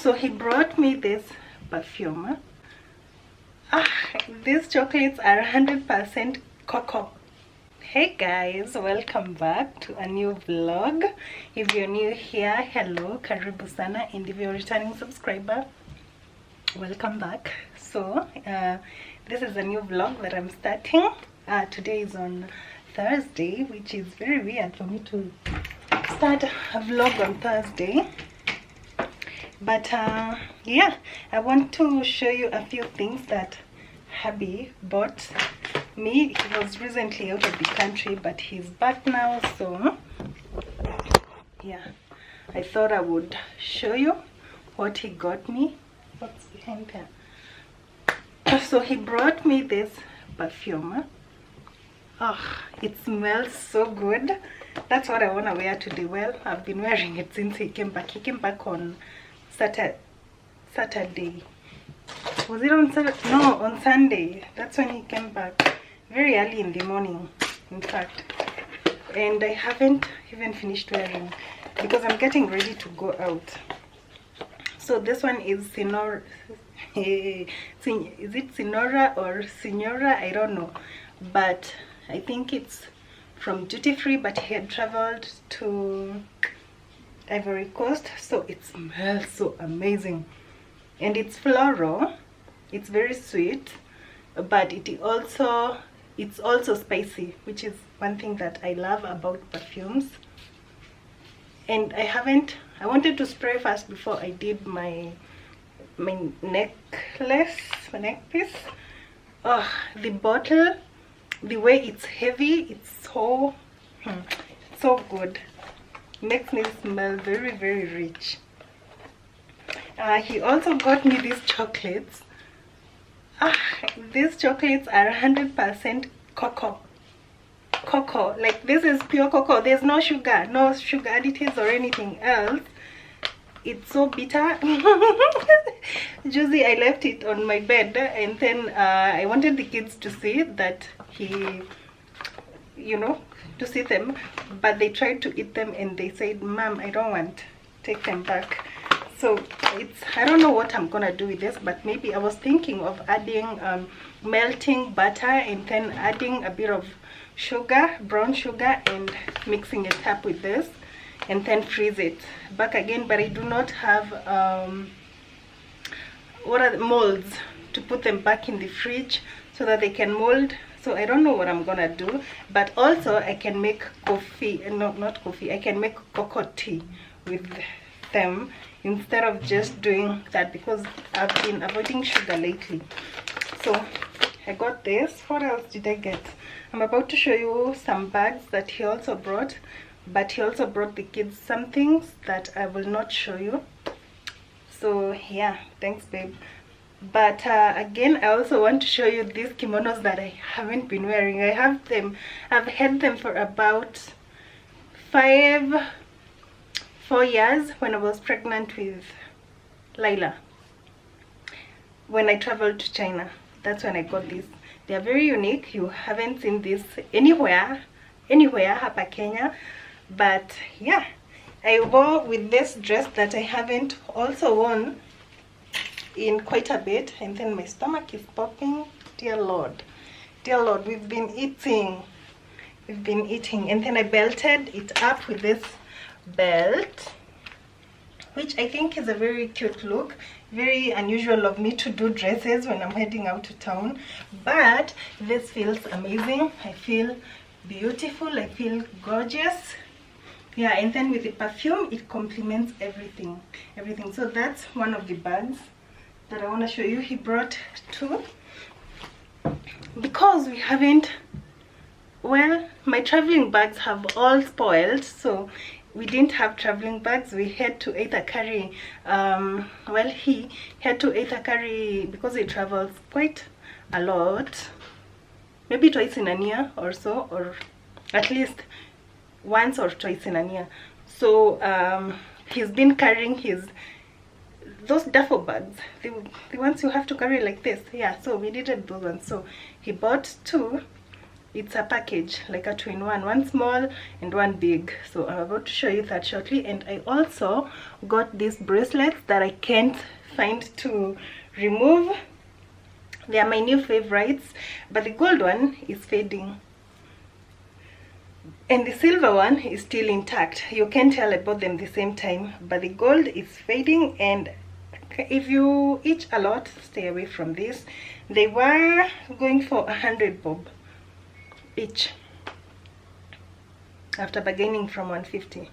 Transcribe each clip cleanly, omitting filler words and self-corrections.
So he brought me this perfume. These chocolates are 100% cocoa. Hey guys, welcome back to a new vlog. If you're new here, hello, karibu sana, and if you're a returning subscriber, welcome back. So this is a new vlog that I'm starting. Today is on Thursday, which is very weird for me to start a vlog on Thursday, but yeah, I want to show you a few things that hubby bought me. He was recently out of the country, but he's back now, so yeah, I thought I would show you what he got me. What's behind there? So he brought me this perfume. It smells so good. That's what I want to wear today. Well, I've been wearing it since he came back. He came back on Saturday. Was it on Saturday? No, on Sunday. That's when he came back. Very early in the morning, in fact. And I haven't even finished wearing because I'm getting ready to go out. So this one is Sinora. Is it Sinora or Signora? I don't know. But I think it's from duty free, but he had traveled to Ivory Coast, so it smells so amazing. And it's floral, it's very sweet, but it's also spicy, which is one thing that I love about perfumes. And I wanted to spray first before I did my necklace, my neck piece. The bottle, the way it's heavy, it's so good. Makes me smell very, very rich. He also got me these chocolates. These chocolates are 100% cocoa. Like, this is pure cocoa. There's no sugar additives or anything else. It's so bitter. Juicy. I left it on my bed, and then I wanted the kids to see that to see them, but they tried to eat them and they said, "Mom, I don't want, take them back." So I don't know what I'm gonna do with this, but maybe I was thinking of adding melting butter and then adding a bit of sugar, brown sugar, and mixing it up with this and then freeze it back again. But I do not have molds to put them back in the fridge so that they can mold. So I don't know what I'm gonna do, but also I can make coffee, not coffee, I can make cocoa tea with them instead of just doing that, because I've been avoiding sugar lately. So I got this. What else did I get? I'm about to show you some bags that he also brought, but he also brought the kids some things that I will not show you. So yeah, thanks babe. But again, I also want to show you these kimonos that I haven't been wearing. I've had them for about 4 years. When I was pregnant with Lila, when I traveled to China, that's when I got these. They are very unique. You haven't seen this anywhere hapa Kenya. But yeah, I wore with this dress that I haven't also worn in quite a bit, and then my stomach is popping. Dear Lord, we've been eating, and then I belted it up with this belt, which I think is a very cute look. Very unusual of me to do dresses when I'm heading out to town, but this feels amazing. I feel beautiful, I feel gorgeous. Yeah, and then with the perfume, it complements everything. So that's one of the bags that I want to show you. He brought 2 because we haven't, well, my traveling bags have all spoiled, so we didn't have traveling bags. We had to either carry well, he had to either carry, because he travels quite a lot, maybe twice in a year or so, or at least once or twice in a year. So he's been carrying those duffel bags, the ones you have to carry like this. Yeah, so we needed those ones, so he bought 2. it's a package, like a two-in-one, one small and one big. So I'm about to show you that shortly. And I also got these bracelets that I can't find to remove. They are my new favorites, but the gold one is fading and the silver one is still intact. You can tell I bought them the same time, but the gold is fading, and if you itch a lot, stay away from this. They were going for 100 bob each after bargaining from 150,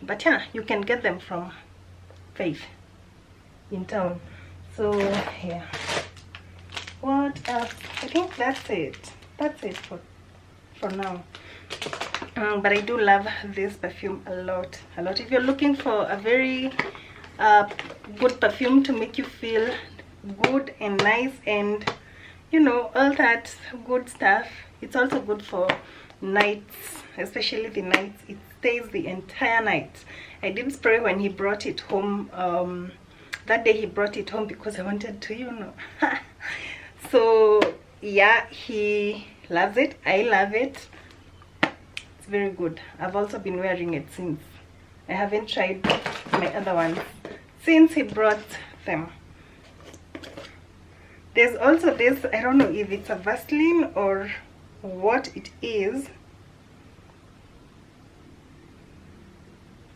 but yeah, you can get them from Faith in town. So yeah, what else? I think that's it for now. But I do love this perfume a lot. If you're looking for a very good perfume to make you feel good and nice and you know all that good stuff, it's also good for nights, especially the nights. It stays the entire night. I did spray when he brought it home. That day he brought it home because I wanted to, you know. So yeah, he loves it, I love it. It's very good. I've also been wearing it since. I haven't tried my other ones since he brought them. There's also this, I don't know if it's a Vaseline or what it is,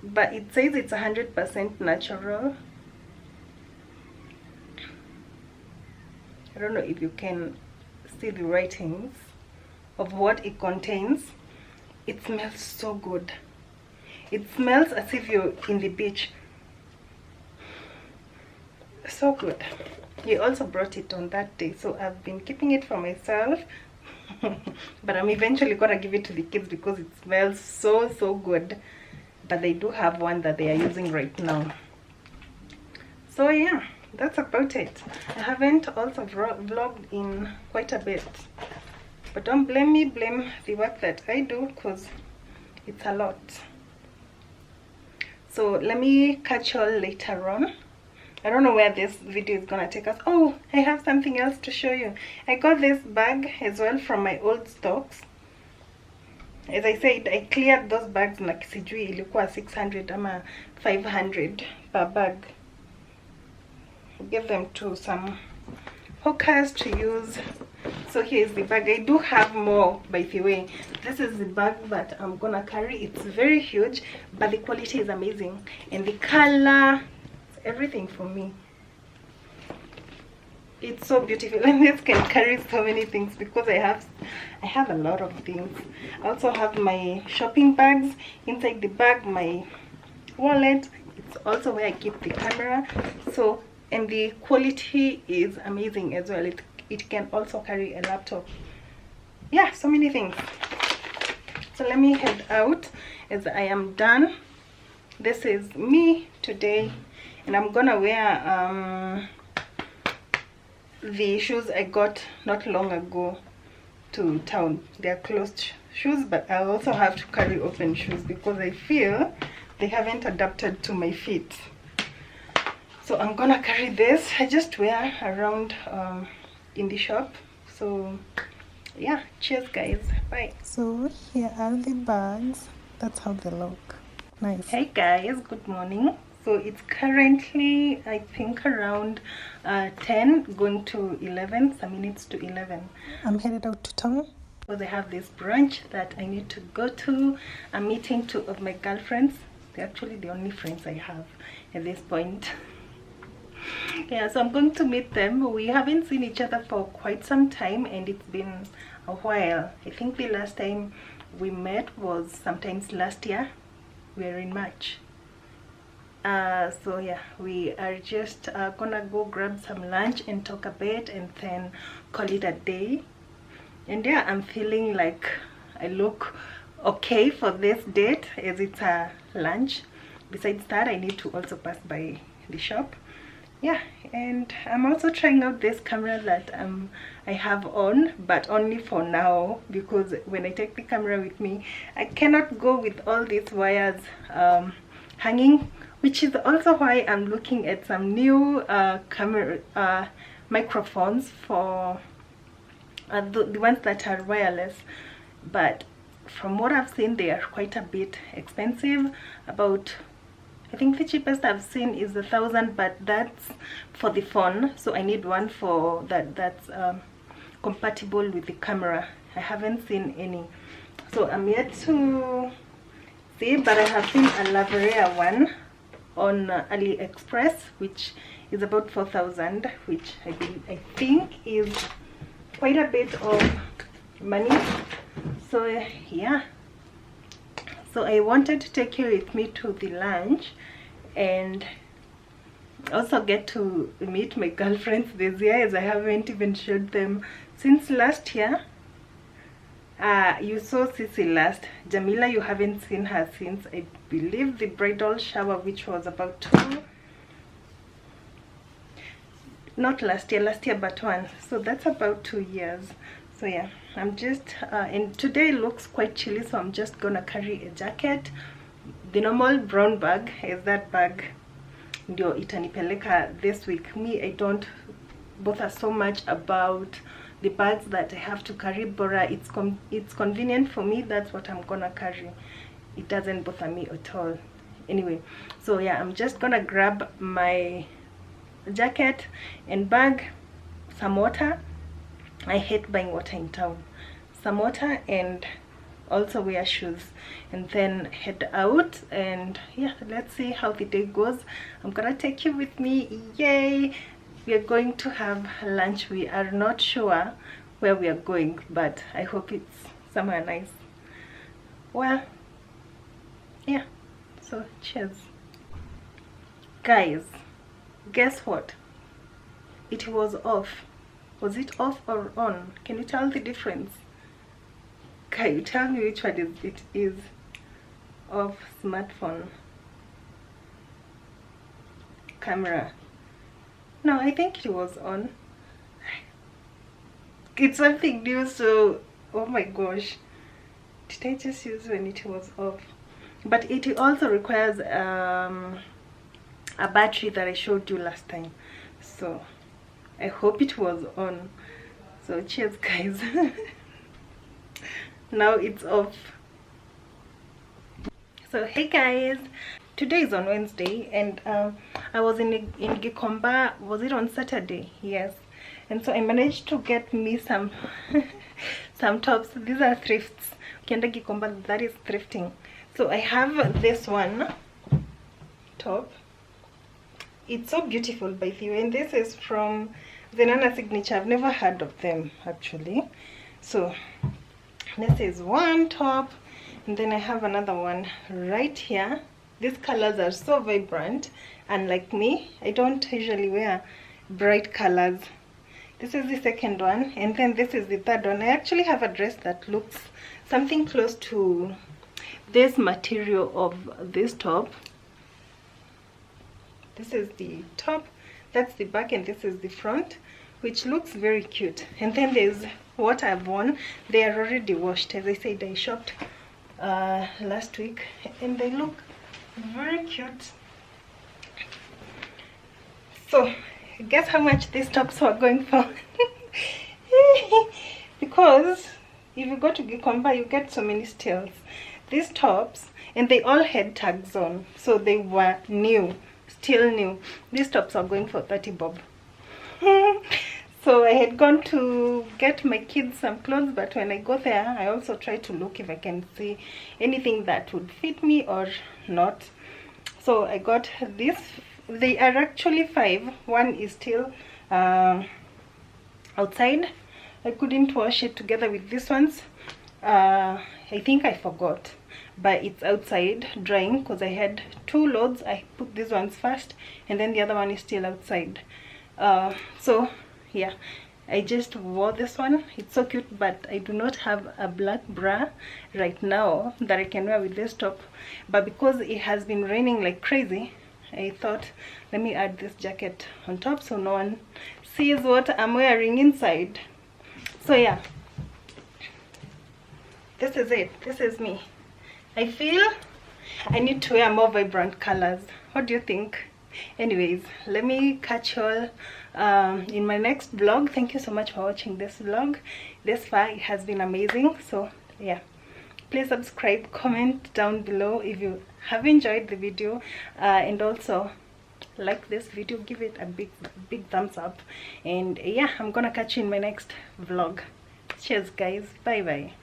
but it says it's 100% natural. I don't know if you can see the writings of what it contains. It smells so good. It smells as if you're in the beach. So good. He also brought it on that day, so I've been keeping it for myself. But I'm eventually gonna give it to the kids because it smells so good. But they do have one that they are using right now. So yeah, that's about it. I haven't also vlogged in quite a bit, but don't blame me, blame the work that I do, because it's a lot. So let me catch y'all later on. I don't know where this video is gonna take us. Oh, I have something else to show you. I got this bag as well from my old stocks. As I said, I cleared those bags na sijui ilikuwa 600 ama 500 per bag. Give them to some hawkers to use. So here's the bag. I do have more, by the way. This is the bag that I'm gonna carry. It's very huge, but the quality is amazing, and the color, everything for me. It's so beautiful, and this can carry so many things because I have a lot of things. I also have my shopping bags inside the bag, my wallet. It's also where I keep the camera. So, and the quality is amazing as well. It can also carry a laptop. Yeah, so many things. So let me head out as I am done. This is me today, and I'm gonna wear the shoes I got not long ago to town. They are closed shoes, but I also have to carry open shoes because I feel they haven't adapted to my feet. So I'm gonna carry this. I just wear around in the shop. So yeah, cheers guys, bye. So here are the bags. That's how they look. Nice. Hey guys, good morning. So it's currently, I think, around 10 going to 11, some minutes to 11. I'm headed out to town because I have this brunch that I need to go to. I'm meeting two of my girlfriends. They're actually the only friends I have at this point. Yeah, so I'm going to meet them. We haven't seen each other for quite some time, and it's been a while. I think the last time we met was sometimes last year. We're in March. So yeah, we are just gonna go grab some lunch and talk a bit and then call it a day. And yeah, I'm feeling like I look okay for this date as it's a lunch. Besides that, I need to also pass by the shop. Yeah, and I'm also trying out this camera that I have on, but only for now, because when I take the camera with me, I cannot go with all these wires hanging, which is also why I'm looking at some new camera microphones for the ones that are wireless, but from what I've seen, they are quite a bit expensive. About, I think the cheapest I've seen is 1,000, but that's for the phone, so I need one for that's compatible with the camera. I haven't seen any, so I'm yet to see, but I have seen a lavalier one on AliExpress, which is about 4,000, which I think is quite a bit of money. So yeah, so I wanted to take you with me to the lunch and also get to meet my girlfriends this year, as I haven't even showed them since last year. You saw Sissy last. Jamila, you haven't seen her since, I believe, the bridal shower, which was about not last year but one, so that's about 2 years. So yeah, I'm just and today looks quite chilly, so I'm just gonna carry a jacket. The normal brown bag is that bag ndio itanipeleka this week. Me, I don't bother so much about the bags that I have to carry. Bora it's convenient for me, that's what I'm gonna carry. It doesn't bother me at all. Anyway, so yeah, I'm just gonna grab my jacket and bag, some water. I hate buying water in town. Some water, and also wear shoes, and then head out. And yeah, let's see how the day goes. I'm gonna take you with me. Yay! We are going to have lunch. We are not sure where we are going, but I hope it's somewhere nice. Well, yeah, so cheers. Guys, guess what? It was off. Was it off or on? Can you tell the difference? Can you tell me which one it is? Off smartphone. Camera. No, I think it was on. It's something new, so oh my gosh. Did I just use when it was off? But it also requires a battery that I showed you last time. So I hope it was on. So cheers, guys. Now it's off. So hey guys, today is on Wednesday, and I was in GIKOMBA. Was it on Saturday? Yes. And so I managed to get me some some tops. These are thrifts. Ukienda GIKOMBA, that is thrifting. So I have this one top. It's so beautiful, by the way, and this is from Zenana Signature. I've never heard of them actually. So this is one top, and then I have another one right here. These colors are so vibrant, and like me, I don't usually wear bright colors. This is the second one, and then this is the third one. I actually have a dress that looks something close to this material of this top. This is the top, that's the back, and this is the front, which looks very cute. And then there's what I've worn. They are already washed. As I said, I shopped last week, and they look very cute. So guess how much these tops were going for? Because if you go to GIKOMBA, you get so many steals. These tops, and they all had tags on, so they were new, still new. These tops are going for 30 bob. So I had gone to get my kids some clothes, but when I go there, I also try to look if I can see anything that would fit me or not. So I got this. They are actually 5. One is still outside. I couldn't wash it together with these ones. I think I forgot, but it's outside drying because I had 2 loads. I put these ones first, and then the other one is still outside. So yeah, I just wore this one. It's so cute, but I do not have a black bra right now that I can wear with this top. But because it has been raining like crazy, I thought, let me add this jacket on top so no one sees what I'm wearing inside. So yeah, this is it. This is me. I feel I need to wear more vibrant colors. What do you think? Anyways, let me catch you all in my next vlog. Thank you so much for watching this vlog this far. It has been amazing. So yeah, please subscribe, comment down below if you have enjoyed the video, and also like this video, give it a big thumbs up. And yeah, I'm gonna catch you in my next vlog. Cheers guys, bye bye.